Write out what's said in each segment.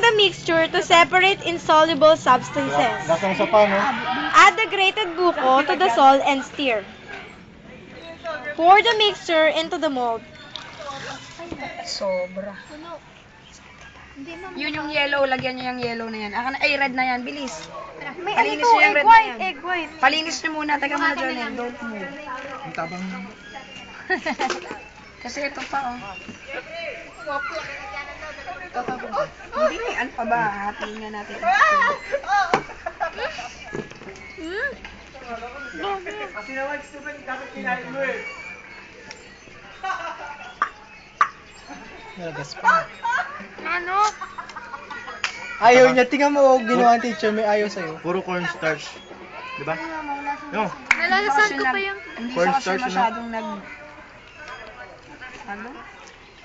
the mixture to separate insoluble substances. Lasang sa pa, no? Add the grated buko to the salt and stir. Pour the mixture into the mold. Sobra. Yun yung yellow, lagyan nyo yung yellow na yan. Ay, red na yan, bilis. Palinis nyo yung red na yan. Egg white. Palinis nyo muna, taga muna Jonel, don't move. Ang tabang. Kasi ito pa, oh. Hindi, ano pa ba? Hatiin nga natin. Kasi naman, stupid, dapat kinain mo eh. Nalagas pa. Ano? Ayaw niya. Tingnan mo, ginawa ng teacher. May ayaw sa'yo. Puro cornstarch. Diba? No. Nalalasan ko pa yung... Hindi Corn siya kasi starch, masyadong ano?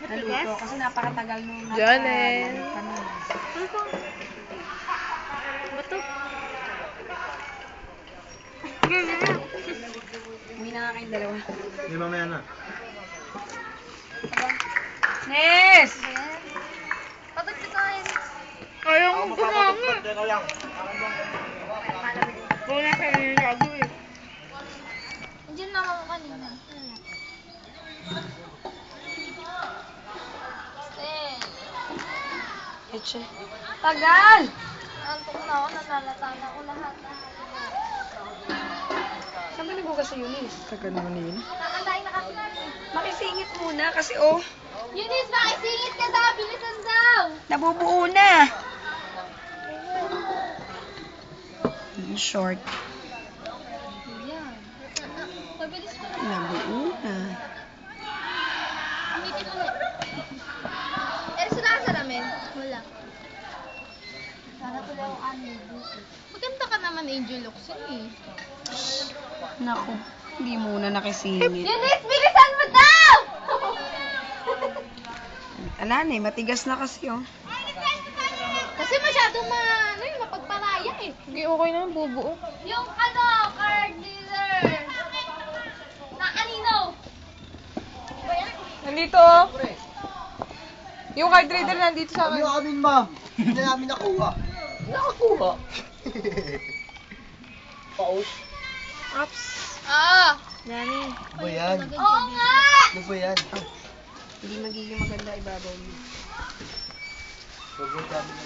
Naluto. Kasi napakatagal nung Jonel. Bato. Hindi na nga kayong dalawa. Hindi mamaya na. Nes! Patag ka tayo. Ayaw mo kumami. Teka lang. Wala ka rin lagi eh. Diyan lang ako kanina. Eche. Tagal! Antok na ako, nalalata na ako lahat. Saan ba nagugas sa Eunice? Tagal naman yun. Nakakantay na kasi. Makisingit muna kasi oh, Eunice, makisingit ka daw! Bilisan daw! nabubuo na. Short. Yan. Mabilis mo na. Nabuo na. Umitin ulit. Eh, sila ka sa namin? Wala. Sana ko lang ang maganda ka naman, Angel Locsin eh. Naku, hindi muna nakisingit. Eunice, bilisan mo daw! Ala na eh, matigas na kasi oh. Kasi masyadong mapagpalaya eh. Hindi, okay na, bubuo. Yung card dealer. Na kanino? Nandito, oh. Yung card reader nandito sa akin. Ano amin, ma'am? Hindi namin nakuha. Nakakuha. Paus. Ops. Ah! Nani. Ano ba yan? Oo nga! Ano ba yan? Hindi magiging maganda ibabaw mo. Sobrang dami na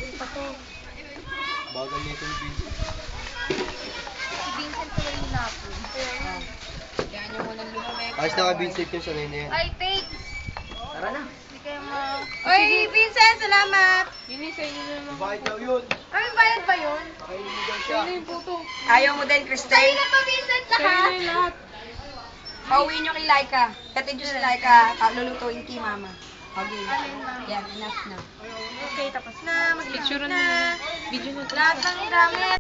yung sabaw. Bagal nito yung Vincent. Si Vincent ko yung napon. Kaya nyo muna lumamig. Ayos na ka Vincent yung sanay na yan. Ay, thanks! Tara na. Hindi kayo ma... Oy, Vincent, salamat! Yun sa inyo na naman. Bakit daw yun? Ay, bayad ba yun? Kainin mo daw siya. Sa'yo na yung puto. Ayaw mo din, Sa'yo Christine? na to, Vincent, Sa'yo na lahat! yung lahat. Pauwi nyo kay Laika. Katid nyo si Laika, lulutuin kay Mama. Okay. Yan, enough na. Okay, tapos na. Picture Mag-picture na. na. Video na. Lahat ng gamit.